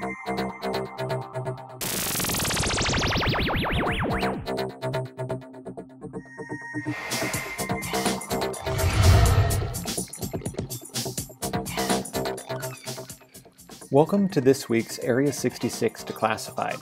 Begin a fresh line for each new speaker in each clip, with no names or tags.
Welcome to this week's Area 66 Declassified.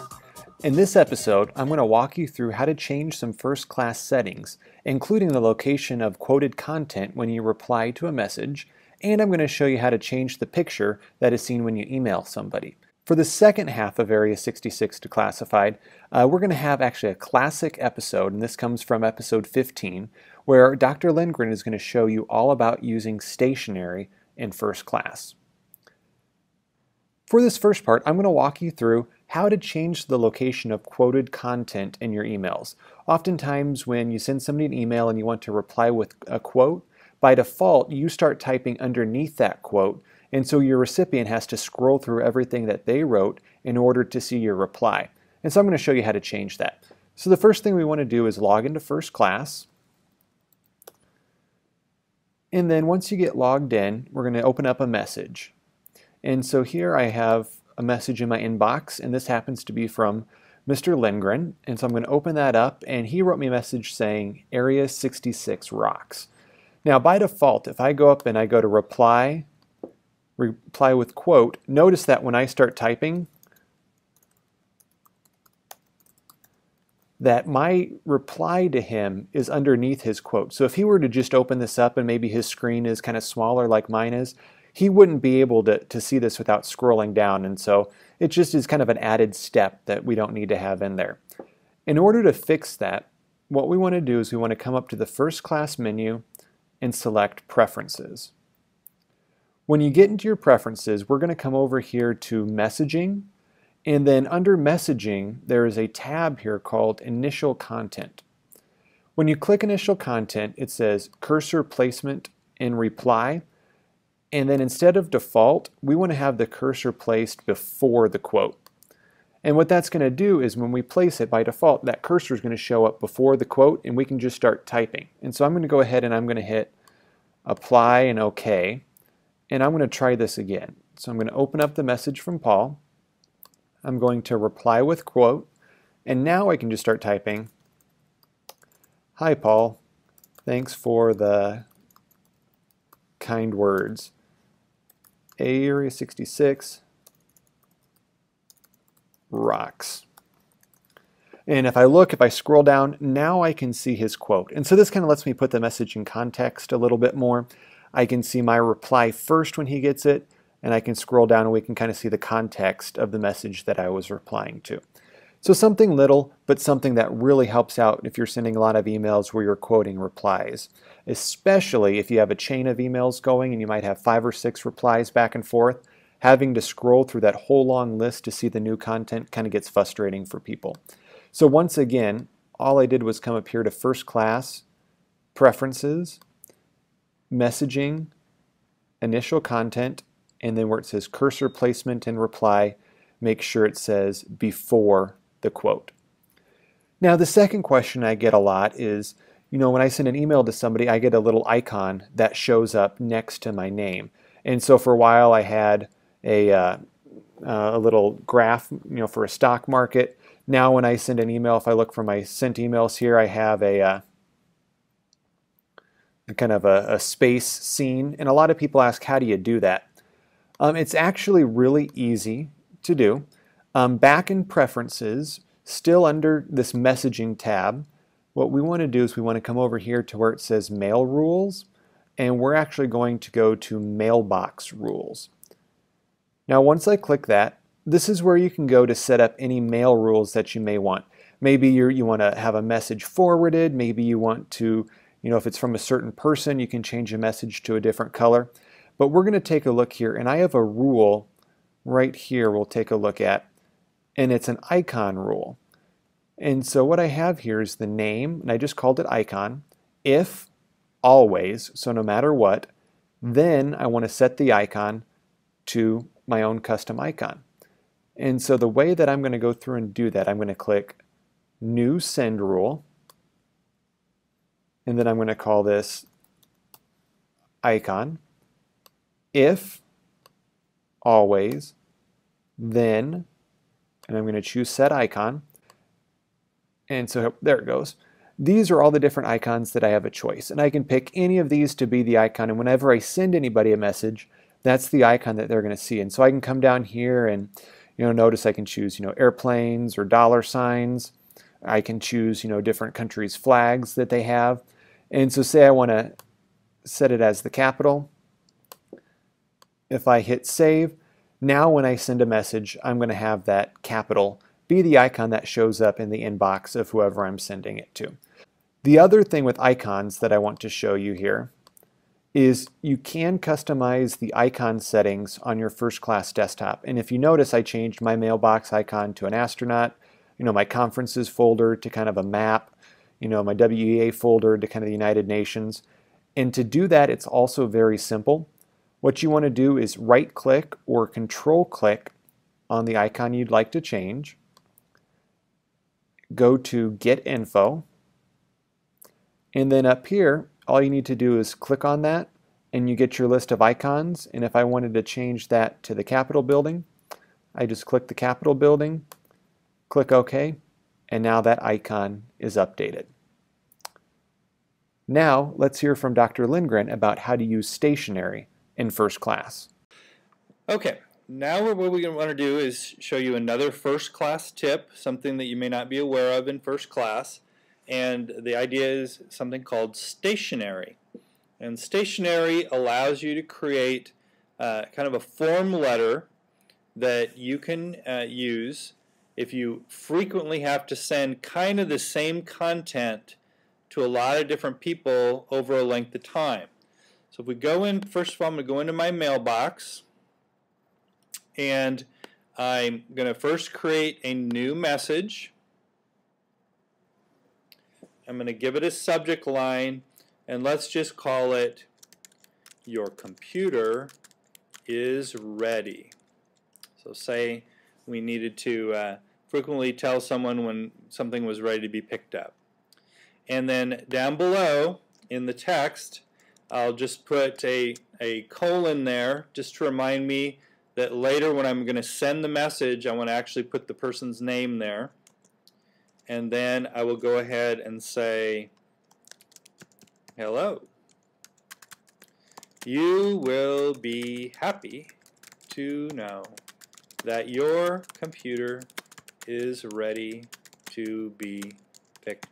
In this episode, I'm going to walk you through how to change some first-class settings, including the location of quoted content when you reply to a message, and I'm going to show you how to change the picture that is seen when you email somebody. For the second half of Area 66 Declassified, we're going to have actually a classic episode, and this comes from episode 15, where Dr. Lindgren is going to show you all about using stationery in first class. For this first part, I'm going to walk you through how to change the location of quoted content in your emails. Oftentimes when you send somebody an email and you want to reply with a quote, by default you start typing underneath that quote, and so your recipient has to scroll through everything that they wrote in order to see your reply. And so I'm going to show you how to change that. So the first thing we want to do is log into first class. And then once you get logged in, we're going to open up a message. And so here I have a message in my inbox, and this happens to be from Mr. Lindgren. And so I'm going to open that up, and he wrote me a message saying, Area 66 rocks. Now by default, if I go up and I go to reply with quote, notice that when I start typing, that my reply to him is underneath his quote. So if he were to just open this up and maybe his screen is kind of smaller like mine is, he wouldn't be able to see this without scrolling down, and so it just is kind of an added step that we don't need to have in there. In order to fix that, what we want to do is we want to come up to the first class menu and select Preferences. When you get into your preferences, we're going to come over here to Messaging, and then under Messaging there is a tab here called Initial Content. When you click Initial Content, it says Cursor Placement in Reply. And then instead of default, we want to have the cursor placed before the quote. And what that's going to do is when we place it by default, that cursor is going to show up before the quote and we can just start typing. And so I'm going to go ahead and I'm going to hit apply and OK. And I'm going to try this again. So I'm going to open up the message from Paul. I'm going to reply with quote. And now I can just start typing. Hi Paul, thanks for the kind words. Area 66 rocks. And if I scroll down, now I can see his quote. And so this kind of lets me put the message in context a little bit more. I can see my reply first when he gets it, and I can scroll down and we can kind of see the context of the message that I was replying to. So something little, but something that really helps out if you're sending a lot of emails where you're quoting replies, especially if you have a chain of emails going and you might have 5 or 6 replies back and forth. Having to scroll through that whole long list to see the new content kind of gets frustrating for people. So once again, all I did was come up here to First Class, Preferences, Messaging, Initial Content, and then where it says Cursor Placement in Reply, make sure it says before the quote. Now the second question I get a lot is, when I send an email to somebody, I get a little icon that shows up next to my name. And so for a while I had a little graph, for a stock market. Now when I send an email, if I look for my sent emails here, I have a kind of a space scene. And a lot of people ask, how do you do that? It's actually really easy to do. Back in Preferences, still under this Messaging tab, what we want to do is we want to come over here to where it says Mail Rules, and we're actually going to go to Mailbox Rules. Now once I click that, this is where you can go to set up any mail rules that you may want. Maybe you want to have a message forwarded, maybe you want to, if it's from a certain person, you can change a message to a different color. But we're going to take a look here, and I have a rule right here we'll take a look at, and it's an icon rule. And so what I have here is the name, and I just called it icon. If, always, so no matter what, then I want to set the icon to my own custom icon. And so the way that I'm going to go through and do that, I'm going to click New Send Rule, and then I'm going to call this icon. If, always, Then, and I'm going to choose Set Icon. And so there it goes. These are all the different icons that I have a choice. And I can pick any of these to be the icon. And whenever I send anybody a message, that's the icon that they're going to see. And so I can come down here and notice I can choose airplanes or dollar signs. I can choose different countries' flags that they have. And so say I want to set it as the capital. If I hit save, now when I send a message, I'm going to have that capital be the icon that shows up in the inbox of whoever I'm sending it to. The other thing with icons that I want to show you here is you can customize the icon settings on your first class desktop. And if you notice, I changed my mailbox icon to an astronaut, my conferences folder to kind of a map, my WEA folder to kind of the United Nations. And to do that, it's also very simple. What you want to do is right click or control click on the icon you'd like to change. Go to Get Info. And then up here, all you need to do is click on that and you get your list of icons. And if I wanted to change that to the Capitol building, I just click the Capitol building, click OK, and now that icon is updated. Now let's hear from Dr. Lindgren about how to use stationery in first class.
Okay, now what we're going to want to do is show you another first class tip, something that you may not be aware of in first class. And the idea is something called stationery. And stationery allows you to create kind of a form letter that you can use if you frequently have to send kind of the same content to a lot of different people over a length of time. So if we go in, first of all, I'm going to go into my mailbox, and I'm going to first create a new message. I'm going to give it a subject line, and let's just call it, "Your computer is ready." So say we needed to frequently tell someone when something was ready to be picked up. And then down below in the text, I'll just put a colon there just to remind me that later when I'm going to send the message, I want to actually put the person's name there. And then I will go ahead and say, "Hello. You will be happy to know that your computer is ready to be picked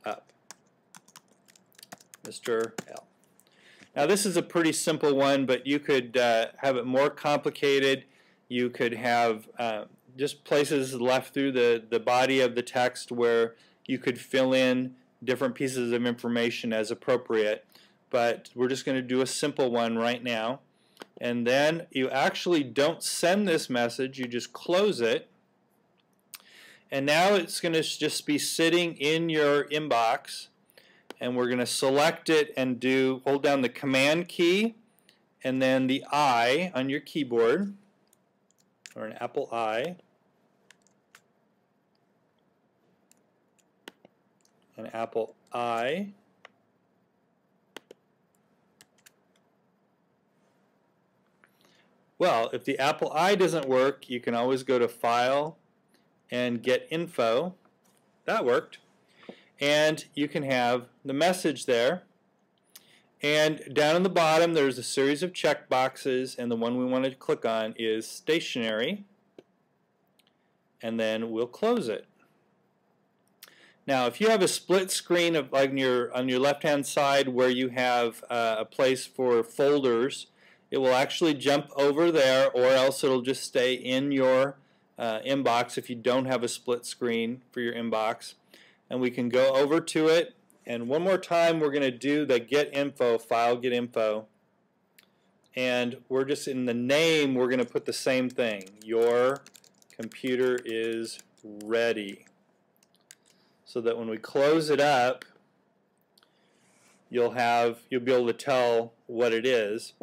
up. Mr. L." Now this is a pretty simple one, but you could have it more complicated. You could have just places left through the body of the text where you could fill in different pieces of information as appropriate. But we're just going to do a simple one right now. And then you actually don't send this message, you just close it. And now it's going to just be sitting in your inbox. And we're going to select it and hold down the Command key and then the I on your keyboard, or an Apple I. An Apple I. Well, if the Apple I doesn't work, you can always go to File and Get Info. That worked. And you can have the message there. And down in the bottom, there's a series of check boxes, and the one we want to click on is Stationery. And then we'll close it. Now, if you have a split screen of like on your left-hand side where you have a place for folders, it will actually jump over there, or else it'll just stay in your inbox if you don't have a split screen for your inbox. And we can go over to it, and one more time we're going to do the Get Info, File, Get Info. And we're just in the name, we're going to put the same thing. Your computer is ready. So that when we close it up, you'll be able to tell what it is.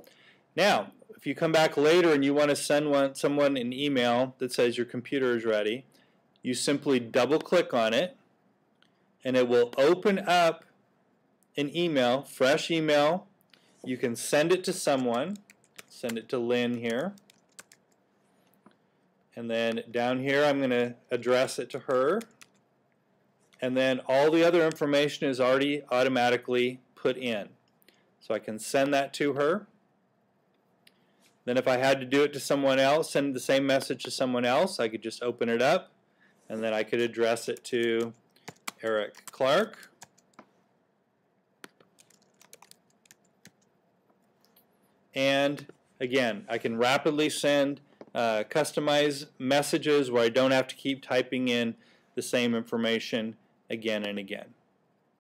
Now, if you come back later and you want to send someone an email that says your computer is ready, you simply double click on it, and it will open up an email, fresh email. You can send it to someone. Send it to Lynn here. And then down here I'm going to address it to her. And then all the other information is already automatically put in. So I can send that to her. Then if I had to do it to someone else, send the same message to someone else, I could just open it up, and then I could address it to Eric Clark. And again, I can rapidly send customized messages where I don't have to keep typing in the same information again and again.